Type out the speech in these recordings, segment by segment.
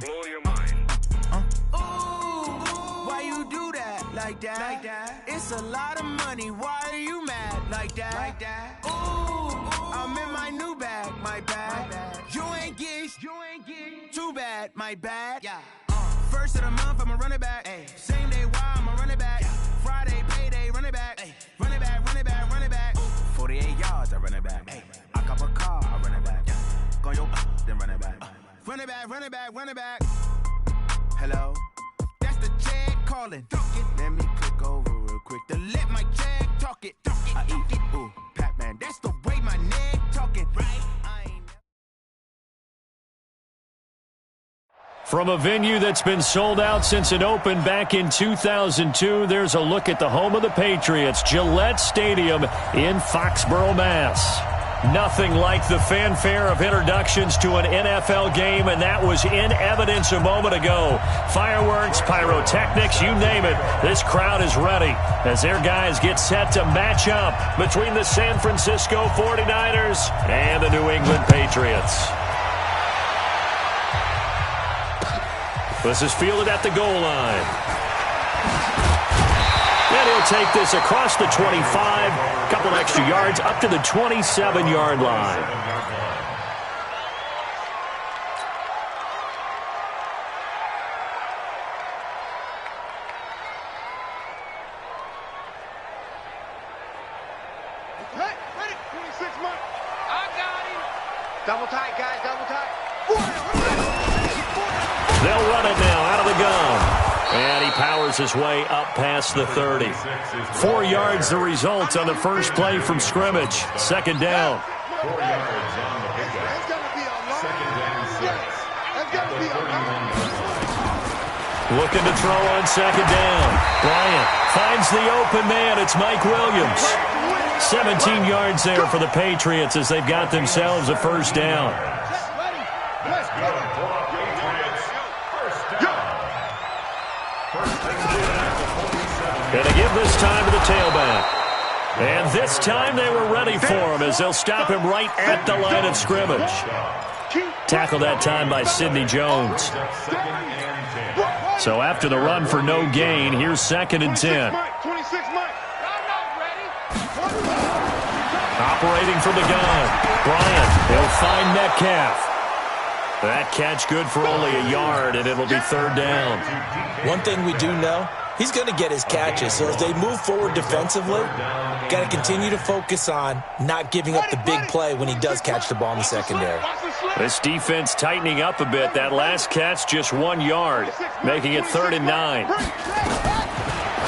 blow your mind. Ooh, why you do that like that? It's a lot of money. Why are you mad like that? Ooh, I'm in my new bag, my bad. You ain't get too bad, my bad. Yeah. First of the month, I'ma run it back. Ay. Same day, why I'ma run it back. Friday, payday, run it back. Ay. Run it back, run it back, run it back. 48 yards, I run it back. Ay. I cop a car, I run it back. Go yo, then run it back. Run it back, run it back, run it back. Hello, that's the check calling. Let me click over real quick to let my check talk it. I eat it, ooh, Pac-Man. That's the way my neck talking, right? From a venue that's been sold out since it opened back in 2002, there's a look at the home of the Patriots, Gillette Stadium in Foxborough, Mass. Nothing like the fanfare of introductions to an NFL game, and that was in evidence a moment ago. Fireworks, pyrotechnics, you name it. This crowd is ready as their guys get set to match up between the San Francisco 49ers and the New England Patriots. This is fielded at the goal line. And he'll take this across the 25, a couple extra yards up to the 27-yard line. Ready, 26 months. I got him. Double tight, guys, double tight. They'll run it now out of the gun. And he powers his way up past the 30. 4 yards the result on the first play from scrimmage. Second down. 4 yards on the pickup. That's going to be a long. Second down, 6. That's going to be a long. Looking to throw on second down. Bryant finds the open man. It's Mike Williams. 17 yards there for the Patriots as they've got themselves a first down. Let's go for the Patriots. First down. Going to give this time to the tailback. And this time they were ready for him as they'll stop him right at the line of scrimmage. Tackled that time by Sidney Jones. So after the run for no gain, here's 2nd and 10. Operating from the gun. Bryant, he'll find Metcalf. That catch good for only a yard, and it'll be third down. One thing we do know, he's going to get his catches. So as they move forward defensively, got to continue to focus on not giving up the big play when he does catch the ball in the secondary. This defense tightening up a bit. That last catch just 1 yard, making it 3rd and 9.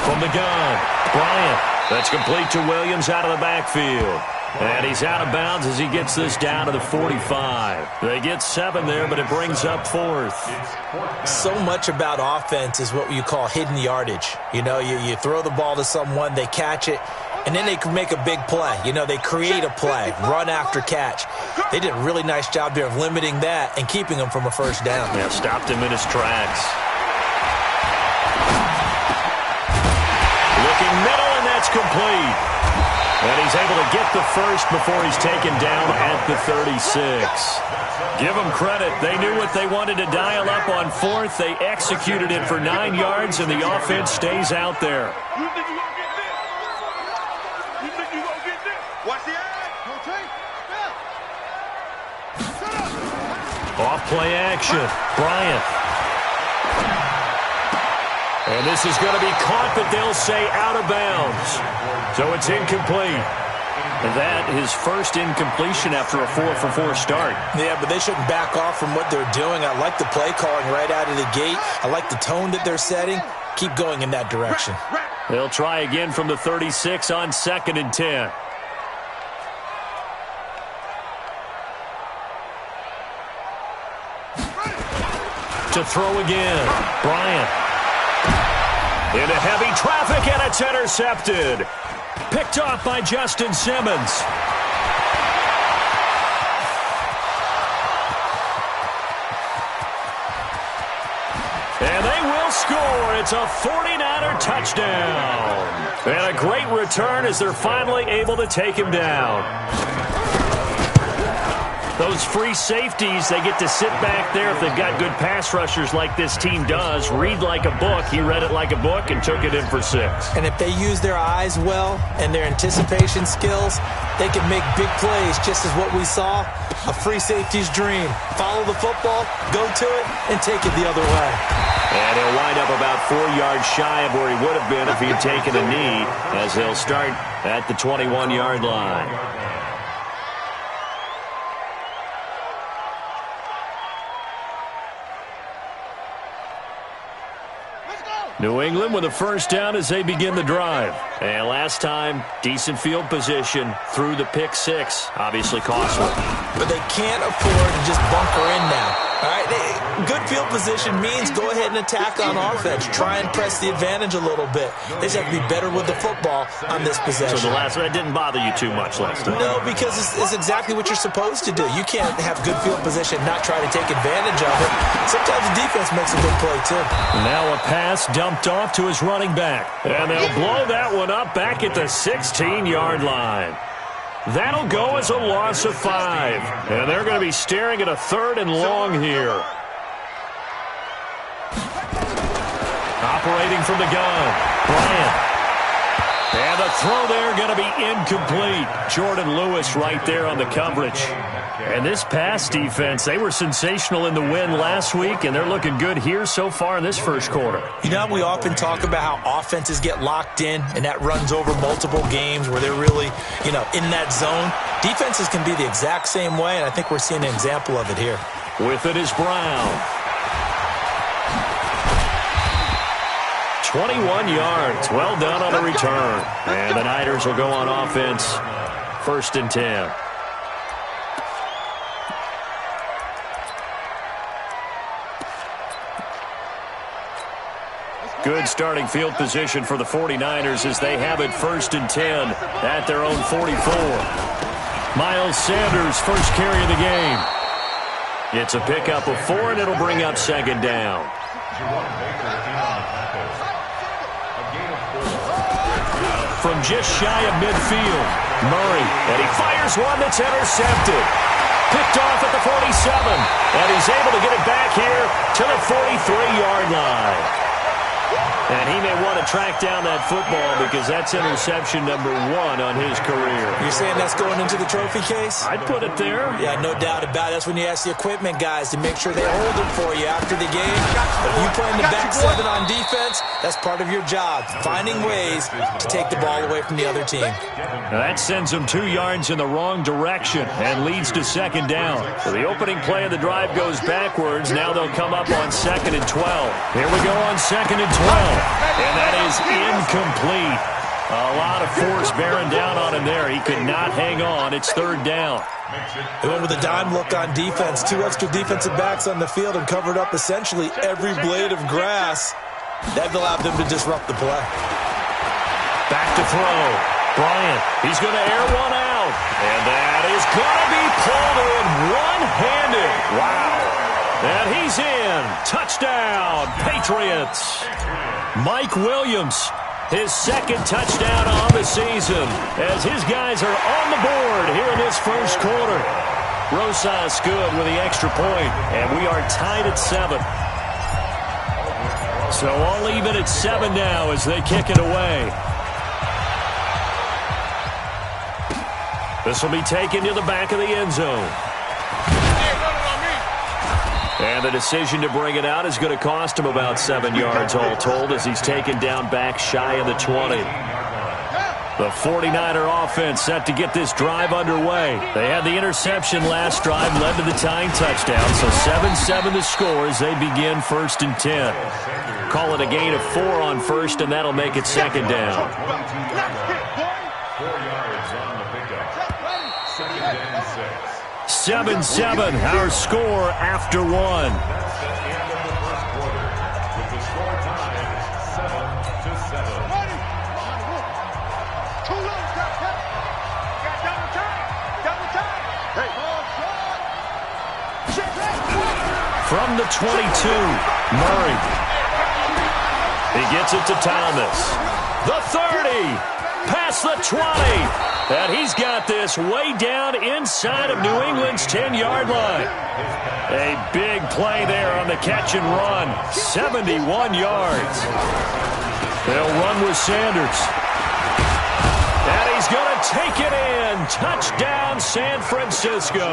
From the gun, Bryant. That's complete to Williams out of the backfield. And he's out of bounds as he gets this down to the 45. They get 7 there, but it brings up 4th. So much about offense is what you call hidden yardage. You know, you throw the ball to someone, they catch it, and then they can make a big play. You know, they create a play, run after catch. They did a really nice job there of limiting that and keeping him from a first down. Yeah, stopped him in his tracks. Looking middle, and that's complete. And he's able to get the first before he's taken down at the 36. Give them credit. They knew what they wanted to dial up on 4th. They executed it for 9 yards, and the offense stays out there. You think you're going to get this? You think you're going to get this? Watch the eye. Off play action. Bryant. And this is going to be caught, but they'll say out of bounds. So it's incomplete. And that his first incompletion after a 4-for-4 start. Yeah, but they shouldn't back off from what they're doing. I like the play calling right out of the gate. I like the tone that they're setting. Keep going in that direction. They'll try again from the 36 on 2nd and 10. To throw again. Bryant. Into heavy traffic, and it's intercepted. Picked off by Justin Simmons. And they will score. It's a 49er touchdown. And a great return as they're finally able to take him down. Those free safeties, they get to sit back there if they've got good pass rushers like this team does. Read like a book. He read it like a book and took it in for 6. And if they use their eyes well and their anticipation skills, they can make big plays, just as what we saw. A free safety's dream. Follow the football, go to it, and take it the other way. And he'll wind up about 4 yards shy of where he would have been if he'd taken a knee, as they'll start at the 21-yard line. New England with a first down as they begin the drive. And last time, decent field position through the pick 6. Obviously costly. But they can't afford to just bunker in now. All right, good field position means go ahead and attack on offense. Try and press the advantage a little bit. They just have to be better with the football on this possession. So the last one, that didn't bother you too much last time? No, because it's exactly what you're supposed to do. You can't have good field position and not try to take advantage of it. Sometimes the defense makes a good play, too. Now a pass dumped off to his running back. And they'll blow that one up back at the 16-yard line. That'll go as a loss of 5. And they're going to be staring at a 3rd and long here. Operating from the gun, Bryant. And the throw there going to be incomplete. Jordan Lewis right there on the coverage. And this pass defense, they were sensational in the win last week, and they're looking good here so far in this first quarter. You know, we often talk about how offenses get locked in, and that runs over multiple games where they're really, in that zone. Defenses can be the exact same way, and I think we're seeing an example of it here. With it is Brown. 21 yards. Well done on the return. And the Niners will go on offense. 1st and 10. Good starting field position for the 49ers as they have it 1st and 10 at their own 44. Miles Sanders, first carry of the game. It's a pickup of 4, and it'll bring up 2nd down. From just shy of midfield, Murray, and he fires one that's intercepted. Picked off at the 47, and he's able to get it back here to the 43-yard line. And he may want to track down that football because that's interception number 1 on his career. You're saying that's going into the trophy case? I'd put it there. Yeah, no doubt about it. That's when you ask the equipment guys to make sure they hold it for you after the game. If you play in the back 7 on defense, that's part of your job, finding ways to take the ball away from the other team. Now that sends them 2 yards in the wrong direction and leads to 2nd down. So the opening play of the drive goes backwards. Now they'll come up on 2nd and 12. Here we go on 2nd and 12. And that is incomplete. A lot of force bearing down on him there. He could not hang on. It's 3rd down. They went with a dime look on defense. 2 extra defensive backs on the field and covered up essentially every blade of grass. That allowed them to disrupt the play. Back to throw. Bryant, he's going to air one out. And that is going to be pulled in one-handed. Wow. And he's in. Touchdown, Patriots. Mike Williams, his 2nd touchdown on the season as his guys are on the board here in this first quarter. Rosas good with the extra point, and we are tied at 7. So all even at 7 now as they kick it away. This will be taken to the back of the end zone. And the decision to bring it out is going to cost him about 7 yards all told as he's taken down back shy of the 20. The 49er offense set to get this drive underway. They had the interception last drive, led to the tying touchdown. So 7-7 the score as they begin 1st and 10. Call it a gain of 4 on 1st, and that'll make it 2nd down. 4 yards on the pickup. 2nd and 6. 7-7, our score after 1. That's the end of the first quarter, with the score tied 7-7. From the 22, Murray. He gets it to Thomas. The 30. past the 20. And he's got this way down inside of New England's 10-yard line. A big play there on the catch and run. 71 yards. They'll run with Sanders. And he's going to take it in. Touchdown, San Francisco.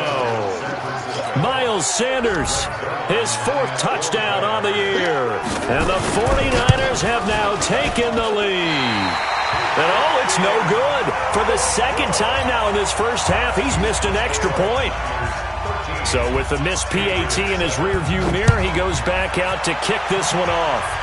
Miles Sanders, his 4th touchdown on the year. And the 49ers have now taken the lead. And oh, it's no good. For the 2nd time now in this first half, he's missed an extra point. So with the missed PAT in his rearview mirror, he goes back out to kick this one off.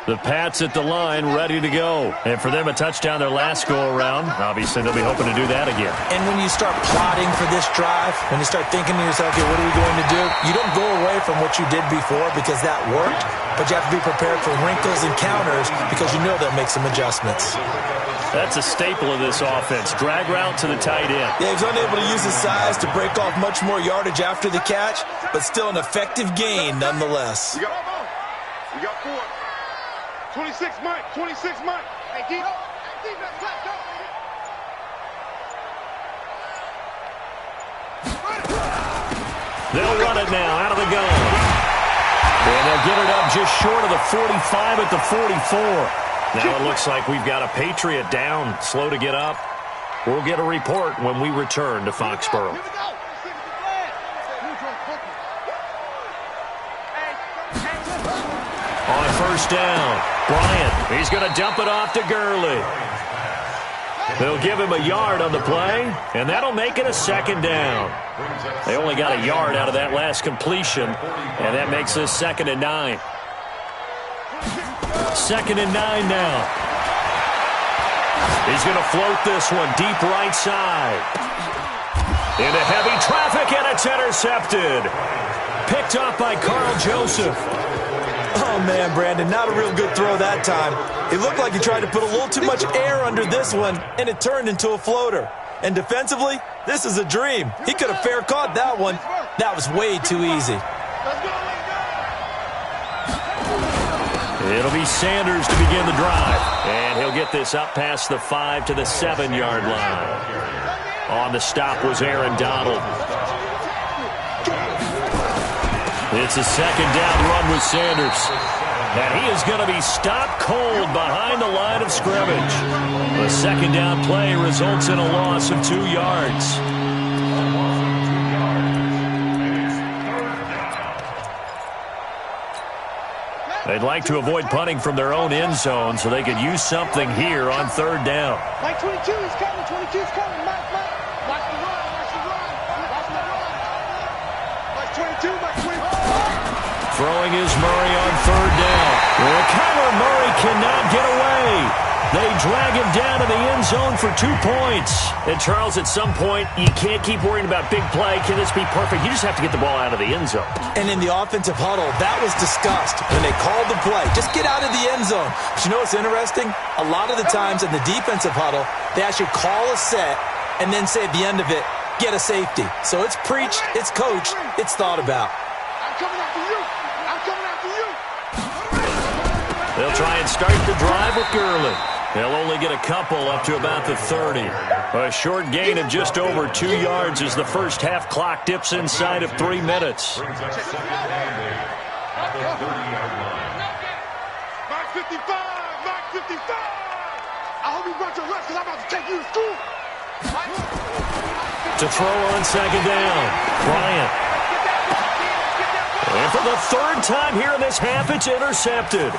The Pats at the line, ready to go. And for them, a touchdown their last go-around. Obviously, they'll be hoping to do that again. And when you start plotting for this drive, when you start thinking to yourself, okay, what are we going to do? You don't go away from what you did before because that worked, but you have to be prepared for wrinkles and counters because you know they'll make some adjustments. That's a staple of this offense. Drag route to the tight end. Yeah, he's unable to use his size to break off much more yardage after the catch, but still an effective gain nonetheless. We got 4. 26 Mike, 26 Mike. Hey, deep. They'll run it now out of the gun. And they'll get it up just short of the 45 at the 44. Now it looks like we've got a Patriot down, slow to get up. We'll get a report when we return to Foxborough. On first down, Bryant, he's going to dump it off to Gurley. They'll give him a yard on the play, and that'll make it a 2nd down. They only got a yard out of that last completion, and that makes this 2nd and 9. 2nd and 9 now. He's going to float this one deep right side. Into heavy traffic, and it's intercepted. Picked up by Carl Joseph. Oh, man, Brandon, not a real good throw that time. It looked like he tried to put a little too much air under this one, and it turned into a floater. And defensively, this is a dream. He could have fair caught that one. That was way too easy. It'll be Sanders to begin the drive. And he'll get this up past the 5 to the 7-yard line. On the stop was Aaron Donald. It's a 2nd down run with Sanders. And he is going to be stopped cold behind the line of scrimmage. The 2nd down play results in a loss of 2 yards. They'd like to avoid punting from their own end zone so they could use something here on 3rd down. Mike 22 is coming. 22 is coming. Mike. Watch the run. Watch the run. Watch the run. Mike 22. Mike 24. Throwing is Murray on 3rd down. Well, Kyler Murray cannot get away. They drag him down to the end zone for 2 points. And, Charles, at some point, you can't keep worrying about big play. Can this be perfect? You just have to get the ball out of the end zone. And in the offensive huddle, that was discussed when they called the play. Just get out of the end zone. But you know what's interesting? A lot of the times in the defensive huddle, they actually call a set and then say at the end of it, get a safety. So it's preached, it's coached, it's thought about. I'm coming after you. I'm coming after you. They'll try and start the drive with Gurley. They'll only get a couple up to about the 30. A short gain of just over 2 yards as the first half clock dips inside of 3 minutes. Mark 55. Mark 55. I hope you brought your rest because I'm about to take you to school. To throw on 2nd down, Bryant. And for the 3rd time here in this half, it's intercepted.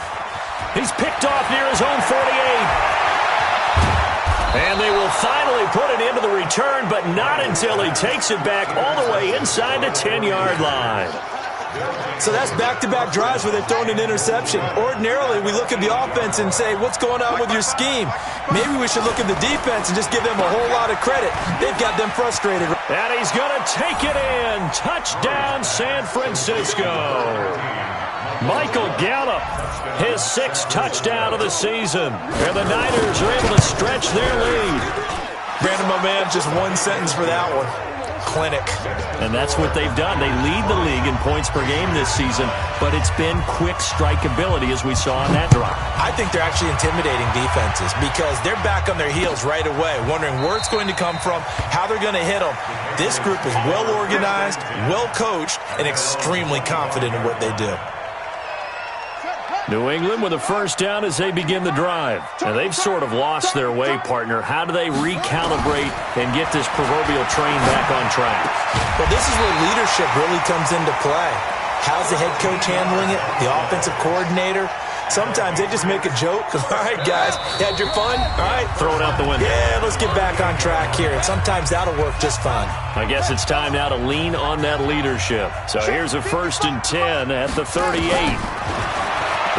He's picked off near his own 48. And they will finally put it into the return, but not until he takes it back all the way inside the 10-yard line. So that's back-to-back drives where they've thrown an interception. Ordinarily, we look at the offense and say, what's going on with your scheme? Maybe we should look at the defense and just give them a whole lot of credit. They've got them frustrated. And he's going to take it in. Touchdown, San Francisco. Michael Gallup, his 6th touchdown of the season. And the Niners are able to stretch their lead. Brandon, my man, just one sentence for that one. Clinic. And that's what they've done. They lead the league in points per game this season, but it's been quick strikeability as we saw on that drive. I think they're actually intimidating defenses because they're back on their heels right away, wondering where it's going to come from, how they're going to hit them. This group is well organized, well coached, and extremely confident in what they do. New England with a first down as they begin the drive. And they've sort of lost their way, partner. How do they recalibrate and get this proverbial train back on track? Well, this is where leadership really comes into play. How's the head coach handling it? The offensive coordinator? Sometimes they just make a joke. All right, guys, you had your fun? All right. Throw it out the window. Yeah, let's get back on track here. And sometimes that'll work just fine. I guess it's time now to lean on that leadership. So here's a 1st and 10 at the 38.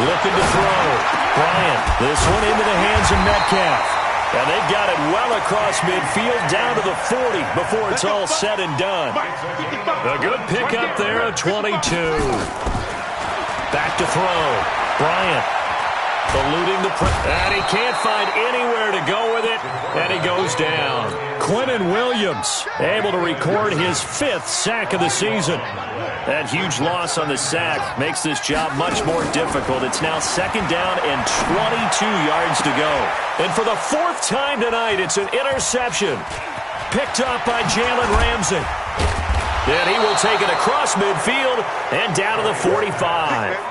Looking to throw. Bryant. This one into the hands of Metcalf. And they've got it well across midfield down to the 40 before it's all said and done. A good pickup there at 22. Back to throw. Bryant. Eluding the and he can't find anywhere to go with it, and he goes down. Quinnen Williams able to record his 5th sack of the season. That huge loss on the sack makes this job much more difficult. It's now 2nd down and 22 yards to go. And for the 4th time tonight, it's an interception. Picked up by Jalen Ramsey. And he will take it across midfield and down to the 45.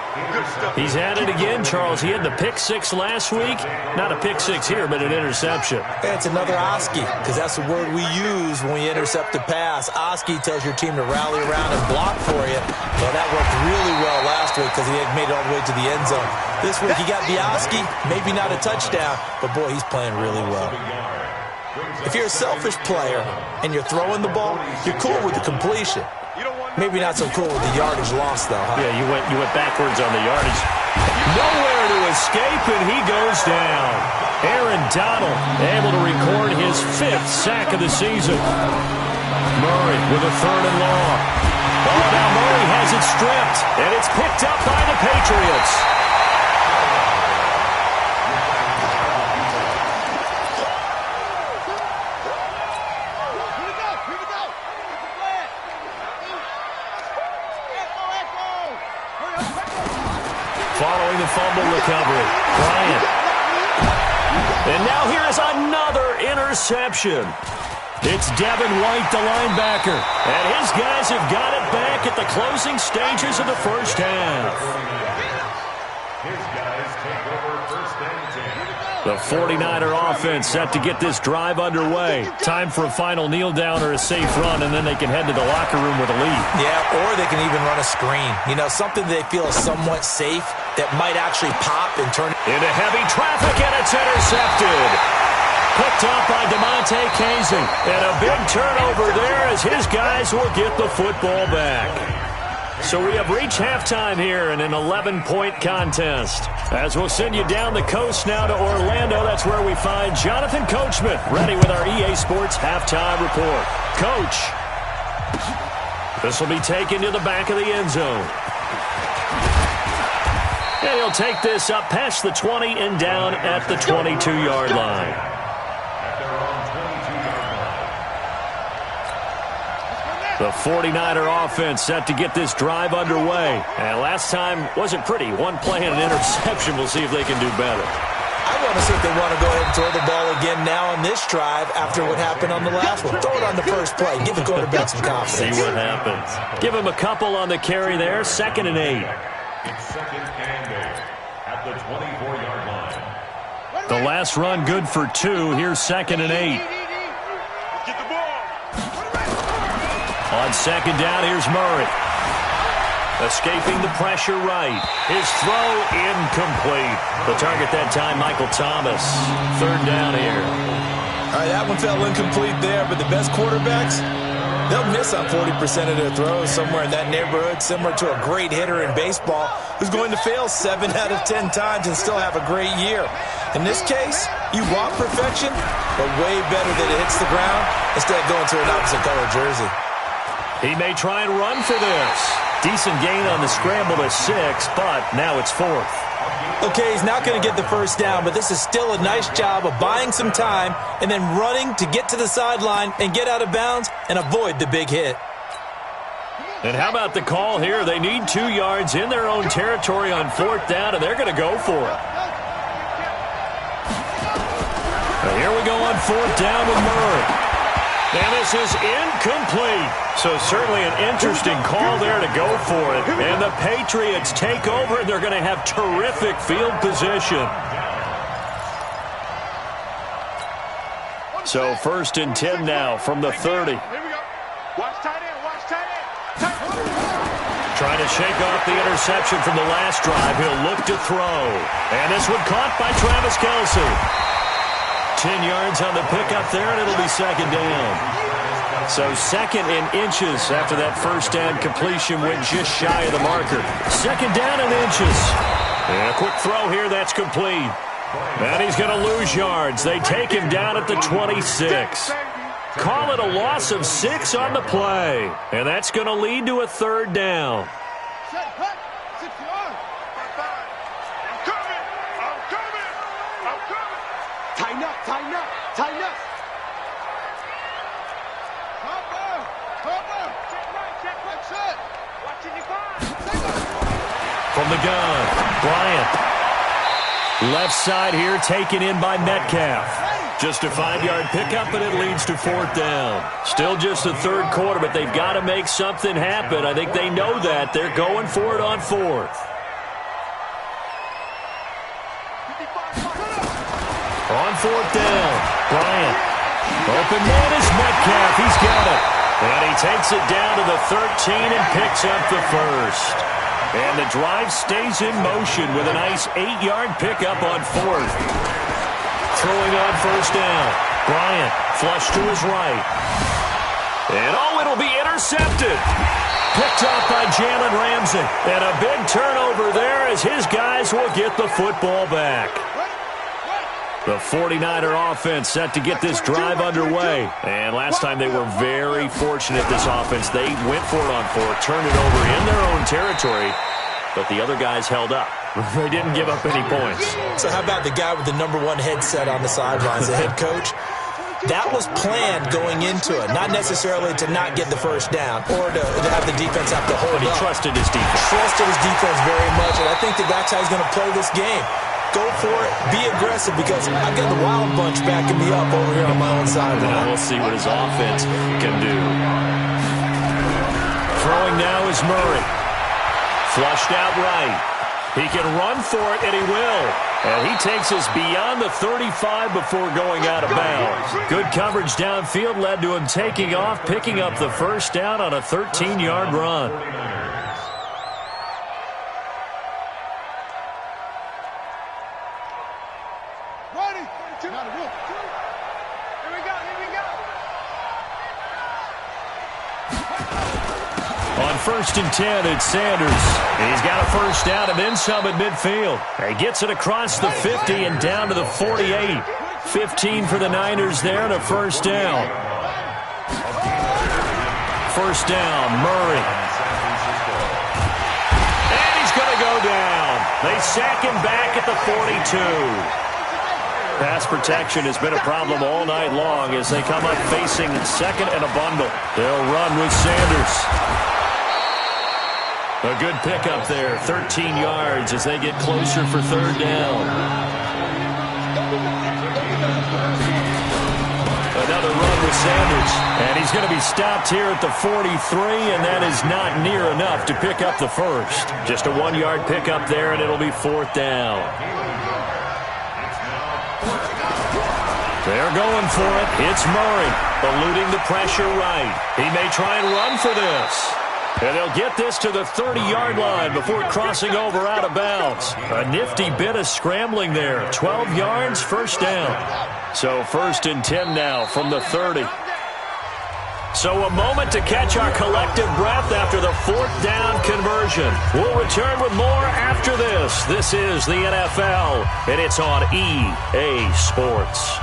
He's had it again, Charles. He had the pick 6 last week. Not a pick 6 here, but an interception. It's another Oski, because that's the word we use when we intercept a pass. Oski tells your team to rally around and block for you. Well, that worked really well last week because he had made it all the way to the end zone. This week he got Oski, maybe not a touchdown, but boy, he's playing really well. If you're a selfish player and you're throwing the ball, you're cool with the completion. Maybe not so cool with the yardage loss, though, huh? Yeah, you went backwards on the yardage. Nowhere to escape, and he goes down. Aaron Donald able to record his 5th sack of the season. Murray with a 3rd and long. Oh, now Murray has it stripped, and it's picked up by the Patriots. Following the fumble recovery, Bryant. And now here is another interception. It's Devin White, the linebacker. And his guys have got it back at the closing stages of the first half. His guys take over 1st and 10. The 49er offense set to get this drive underway. Time for a final kneel down or a safe run, and then they can head to the locker room with a lead. Yeah, or they can even run a screen. You know, something they feel is somewhat safe that might actually pop and turn into heavy traffic, and it's intercepted. Picked off by DeMonte Casey. And a big turnover there as his guys will get the football back. So we have reached halftime here in an 11-point contest. As we'll send you down the coast now to Orlando, that's where we find Jonathan Coachman ready with our EA Sports halftime report. Coach, this will be taken to the back of the end zone. And he'll take this up past the 20 and down at the 22-yard line. The 49er offense set to get this drive underway. And last time wasn't pretty. One play and an interception. We'll see if they can do better. I want to see if they want to go ahead and throw the ball again now on this drive after what happened on the last one. Throw it on the first play. Give the quarterback some confidence. See what happens. Give him a couple on the carry there. 2nd and 8. It's 2nd and 8 at the 24-yard line. The last run good for 2. Here's 2nd and 8. Get the ball. On 2nd down, here's Murray. Escaping the pressure right. His throw incomplete. The target that time, Michael Thomas. 3rd down here. All right, that one fell incomplete there, but the best quarterbacks, they'll miss on 40% of their throws, somewhere in that neighborhood, similar to a great hitter in baseball who's going to fail 7 out of 10 times and still have a great year. In this case, you want perfection, but way better that it hits the ground instead of going to an opposite color jersey. He may try and run for this. Decent gain on the scramble to 6, but now it's 4th. Okay, he's not going to get the first down, but this is still a nice job of buying some time and then running to get to the sideline and get out of bounds and avoid the big hit. And how about the call here? They need 2 yards in their own territory on 4th down, and they're going to go for it. Now here we go on 4th down with Murray. And this is incomplete. So certainly an interesting call there to go for it. And the Patriots take over, and they're going to have terrific field position. So 1st and 10 now from the 30. Here we go. Watch tight end. Watch tight end. Trying to shake off the interception from the last drive. He'll look to throw. And this one caught by Travis Kelce. 10 yards on the pickup there, and it'll be 2nd down. So 2nd in inches after that 1st down completion went just shy of the marker. 2nd down in inches. And a quick throw here, that's complete. And he's going to lose yards. They take him down at the 26. Call it a loss of 6 on the play. And that's going to lead to a 3rd down. Tighten up, tighten up, tighten up. From the gun, Bryant. Left side here taken in by Metcalf. Just a 5-yard pickup, and it leads to 4th down. Still just the 3rd quarter, but they've got to make something happen. I think they know that. They're going for it on 4th. On 4th down, Bryant. Open man is Metcalf. He's got it. And he takes it down to the 13 and picks up the 1st. And the drive stays in motion with a nice 8-yard pickup on 4th. Throwing on 1st down. Bryant flush to his right. And it'll be intercepted. Picked off by Jalen Ramsey. And a big turnover there as his guys will get the football back. The 49er offense set to get this drive underway. And last time they were very fortunate, this offense. They went for it on 4th, turned it over in their own territory, but the other guys held up. They didn't give up any points. So how about the guy with the #1 headset on the sidelines, the head coach? That was planned going into it, not necessarily to not get the first down or to have the defense have to hold up. But he trusted his defense. Trusted his defense very much, and I think that's how he's going to play this game. Go for it, be aggressive, because I've got the wild bunch backing me up over here on my own sideline. We'll see what his offense can do. Throwing now is Murray. Flushed out right. He can run for it, and he will. And he takes us beyond the 35 before going out of bounds. Good coverage downfield led to him taking off, picking up the 1st down on a 13-yard run. On 1st and 10, it's Sanders. He's got a 1st down and then some at midfield. He gets it across the 50 and down to the 48. 15 for the Niners there and a 1st down. 1st down, Murray. And he's going to go down. They sack him back at the 42. Pass protection has been a problem all night long as they come up facing 2nd and a bundle. They'll run with Sanders. A good pickup there, 13 yards as they get closer for 3rd down. Another run with Sanders, and he's going to be stopped here at the 43, and that is not near enough to pick up the 1st. Just a 1-yard pickup there, and it'll be 4th down. They're going for it. It's Murray, eluding the pressure right. He may try and run for this. And they'll get this to the 30-yard line before crossing over out of bounds. A nifty bit of scrambling there. 12 yards, 1st down. So 1st and 10 now from the 30. So a moment to catch our collective breath after the 4th down conversion. We'll return with more after this. This is the NFL, and it's on EA Sports.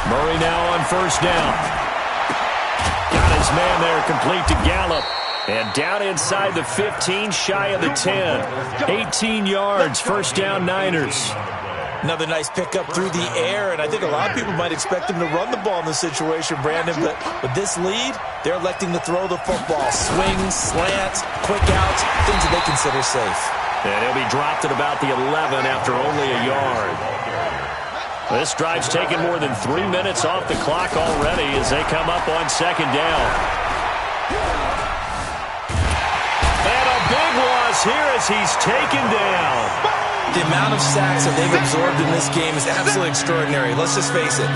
Murray now on 1st down. Got his his man there, complete to Gallup. And down inside the 15, shy of the 10. 18 yards, first down Niners. Another nice pickup through the air, and I think a lot of people might expect him to run the ball in this situation, Brandon, but with this lead, they're electing to throw the football. Swings, slants, quick outs, things that they consider safe. And he'll be dropped at about the 11 after only a yard. This drive's taken more than 3 minutes off the clock already as they come up on second down. And a big loss here as he's taken down. The amount of sacks that they've absorbed in this game is absolutely extraordinary. Let's just face it.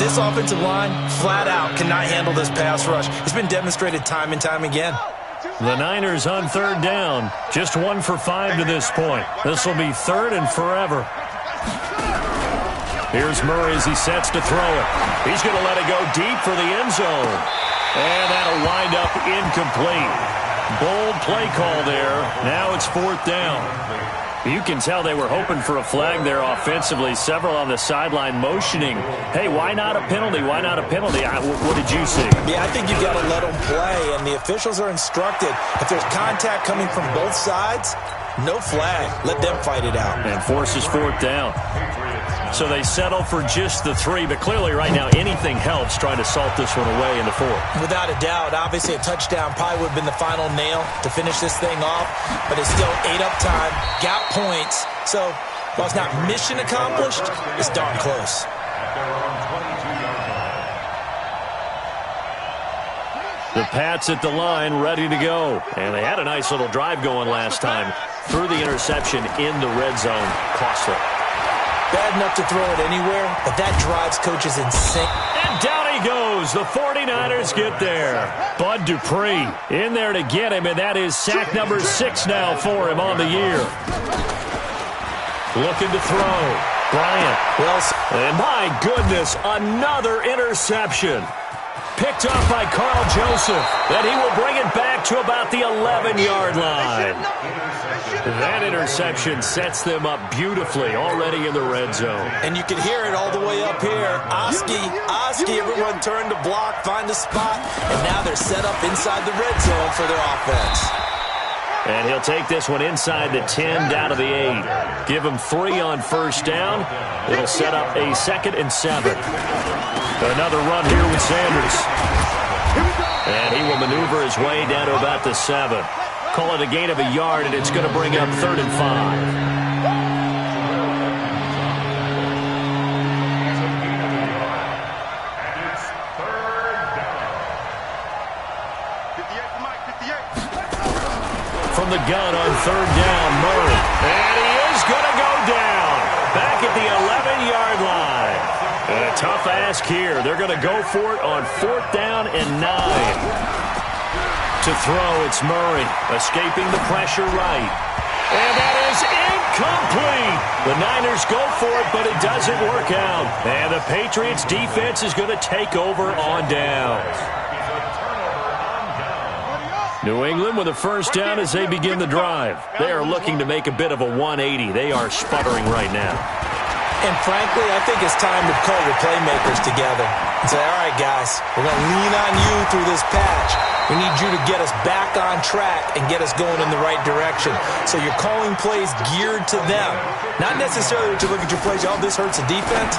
This offensive line, flat out, cannot handle this pass rush. It's been demonstrated time and time again. The Niners on third down. Just 1 for 5 to this point. This will be third and forever. Here's Murray as he sets to throw it. He's going to let it go deep for the end zone. And that'll wind up incomplete. Bold play call there. Now it's fourth down. You can tell they were hoping for a flag there offensively. Several on the sideline motioning, hey, why not a penalty? Why not a penalty? What did you see? Yeah, I think you've got to let them play, and the officials are instructed. If there's contact coming from both sides, no flag. Let them fight it out. And forces fourth down. So they settle for just the 3, but clearly right now anything helps trying to salt this one away in the fourth. Without a doubt, obviously a touchdown probably would have been the final nail to finish this thing off, but it's still 8 up time, got points. So while it's not mission accomplished, it's darn close. The Pats at the line, ready to go. And they had a nice little drive going last time. Threw the interception in the red zone. Costly. Bad enough to throw it anywhere, but that drives coaches insane. And down he goes. The 49ers get there. Bud Dupree in there to get him, and that is sack number 6 now for him on the year. Looking to throw. Bryant. And my goodness, another interception. Picked off by Carl Joseph. And he will bring it back to about the 11-yard line. That interception sets them up beautifully already in the red zone. And you can hear it all the way up here. Oski, everyone turned to block, find a spot, and now they're set up inside the red zone for their offense. And he'll take this one inside the 10 down to the 8. Give him 3 on first down. It'll set up a 2nd and 7. Another run here with Sanders. And he will maneuver his way down to about the 7. Call it a gain of a yard, and it's going to bring up 3rd and 5. From the gun on 3rd down, Murray. And he is going to go down. Back at the 11-yard line. And a tough ask here. They're going to go for it on 4th down and 9. To throw, it's Murray, escaping the pressure right. And that is incomplete. The Niners go for it, but it doesn't work out. And the Patriots defense is going to take over on downs. New England with a first down as they begin the drive. They are looking to make a bit of a 180. They are sputtering right now. And frankly, I think it's time to call the playmakers together and say, all right, guys, we're going to lean on you through this patch. We need you to get us back on track and get us going in the right direction. So you're calling plays geared to them. Not necessarily that you look at your plays, oh, this hurts the defense.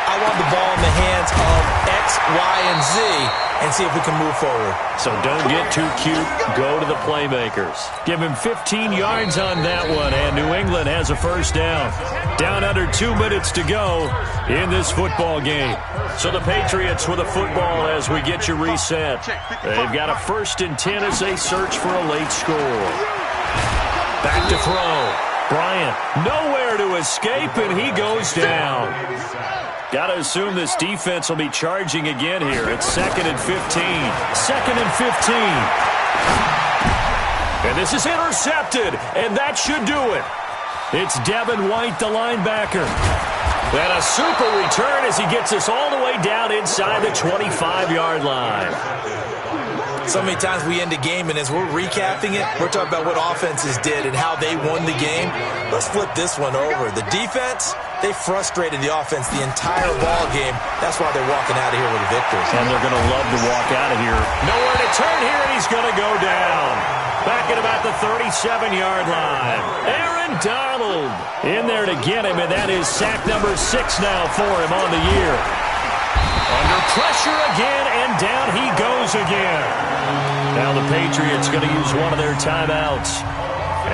I want the ball in the hands of X, Y, and Z and see if we can move forward. So don't get too cute. Go to the playmakers. Give him 15 yards on that one, and New England has a first down. Down under 2 minutes to go in this football game. So the Patriots with a football as we get you reset. They've got a 1st and 10 as they search for a late score. Back to throw. Bryant nowhere to escape, and he goes down. Got to assume this defense will be charging again here. It's 2nd and 15. 2nd and 15. And this is intercepted, and that should do it. It's Devin White, the linebacker. And a super return as he gets us all the way down inside the 25-yard line. So many times we end a game, and as we're recapping it, we're talking about what offenses did and how they won the game. Let's flip this one over. The defense, they frustrated the offense the entire ball game. That's why they're walking out of here with a victory. And they're going to love to walk out of here. Nowhere to turn here, and he's going to go down. Back at about the 37-yard line. Aaron Donald in there to get him, and that is sack number 6 now for him on the year. Under pressure again, and down he goes again. Now the Patriots going to use one of their timeouts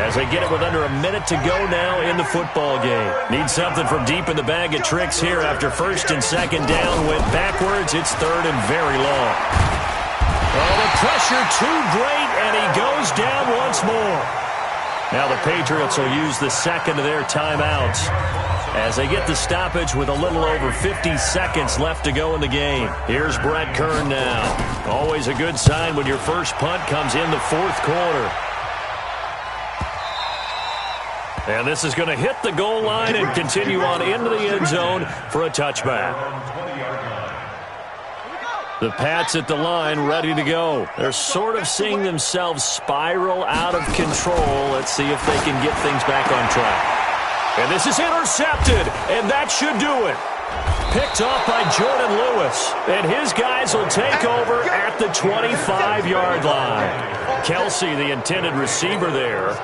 as they get it with under a minute to go now in the football game. Need something from deep in the bag of tricks here after first and second down. Went backwards. It's third and very long. Oh, the pressure too great, and he goes down once more. Now the Patriots will use the second of their timeouts as they get the stoppage with a little over 50 seconds left to go in the game. Here's Brett Kern now. Always a good sign when your first punt comes in the fourth quarter. And this is going to hit the goal line and continue on into the end zone for a touchback. The Pats at the line ready to go. They're sort of seeing themselves spiral out of control. Let's see if they can get things back on track. And this is intercepted, and that should do it. Picked off by Jordan Lewis, and his guys will take over at the 25-yard line. Kelsey, the intended receiver there. You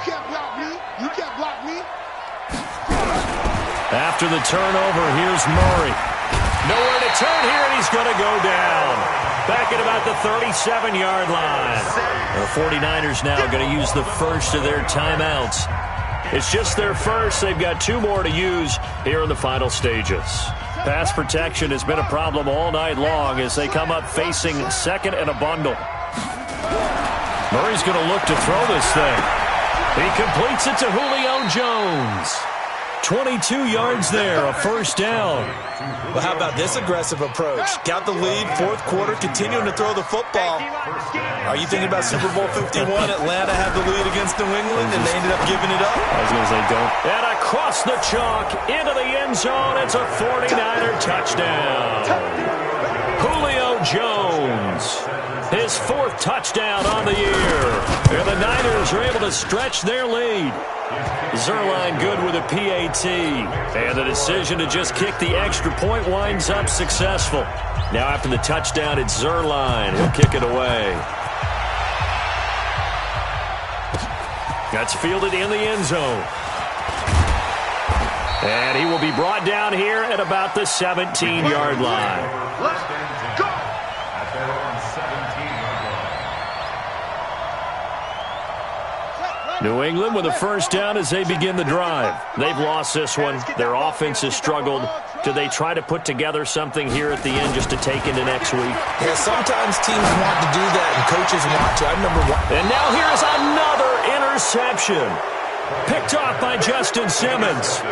can't block me. You can't block me. After the turnover, here's Murray. Nowhere to turn here, and he's going to go down. Back at about the 37-yard line. The 49ers now going to use the first of their timeouts. It's just their first. They've got 2 more to use here in the final stages. Pass protection has been a problem all night long as they come up facing second and a bundle. Murray's going to look to throw this thing. He completes it to Julio Jones. 22 yards there, a first down. Well, how about this aggressive approach? Got the lead, fourth quarter, continuing to throw the football. Are you thinking about Super Bowl 51? Atlanta had the lead against New England, and they ended up giving it up. I was going to say don't. And across the chalk, into the end zone, it's a 49er touchdown. Julio Jones, his 4th touchdown on the year. And the Niners are able to stretch their lead. Zerline good with a PAT. And the decision to just kick the extra point winds up successful. Now after the touchdown, it's Zerline. He'll kick it away. That's fielded in the end zone. And he will be brought down here at about the 17-yard line. Let's go. At their own 17-yard line. New England with a first down as they begin the drive. They've lost this one. Their offense has struggled. Do they try to put together something here at the end just to take into next week? Yeah, sometimes teams want to do that and coaches want to. I remember one. And now here's another interception. Picked off by Justin Simmons.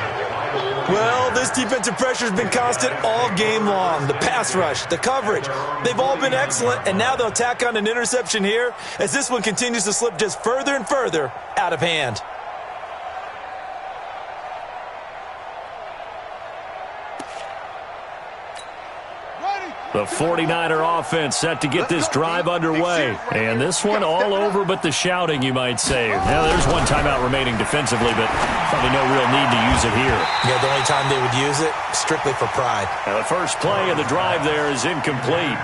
Well, this defensive pressure has been constant all game long. The pass rush, the coverage, they've all been excellent, and now they'll tack on an interception here as this one continues to slip just further and further out of hand. The 49er offense set to get this drive underway. And this one all over but the shouting, you might say. Now, there's one timeout remaining defensively, but probably no real need to use it here. Yeah, the only time they would use it, strictly for pride. Now, the first play of the drive there is incomplete.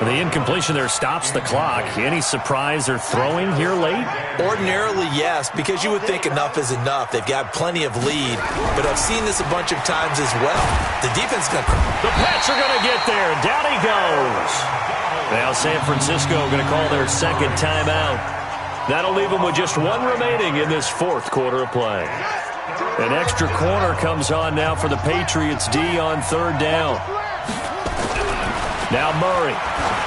The incompletion there stops the clock. Any surprise they're throwing here late? Ordinarily, yes, because you would think enough is enough. They've got plenty of lead, but I've seen this a bunch of times as well. The defense got... The Pats are going to get there. Down he goes. Now San Francisco going to call their second timeout. That'll leave them with just one remaining in this fourth quarter of play. An extra corner comes on now for the Patriots D on third down. Now Murray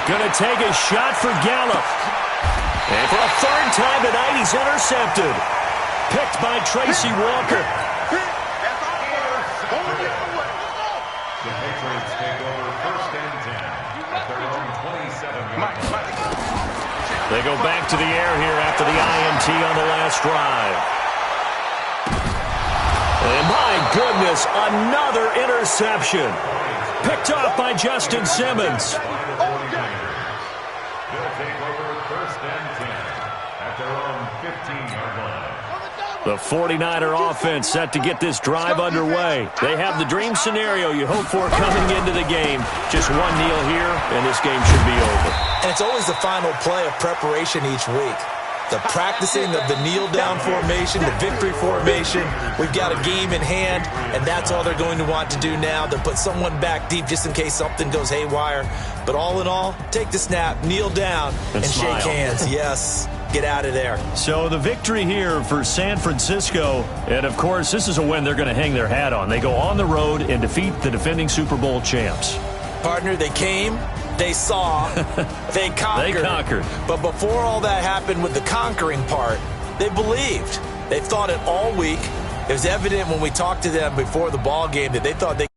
going to take a shot for Gallup. And for a third time tonight, he's intercepted. Picked by Tracy Walker. The Patriots take over first and 10 at their own 27-yard line. They go back to the air here after the INT on the last drive. And my goodness, another interception. Picked off by Justin Simmons. their own 15-yard line. The 49er offense set to get this drive underway. They have the dream scenario you hope for coming into the game. Just one kneel here, and this game should be over. And it's always the final play of preparation each week. The practicing of the kneel-down formation, the victory formation. We've got a game in hand, and that's all they're going to want to do now. They'll put someone back deep just in case something goes haywire. But all in all, take the snap, kneel down, and shake hands. Yes. Get out of there. So the victory here for San Francisco, and of course this is a win they're going to hang their hat on. They go on the road and defeat the defending Super Bowl champs. Partner, they came, they saw, they conquered. They conquered. But before all that happened with the conquering part, they believed. They thought it all week. It was evident when we talked to them before the ball game that they thought they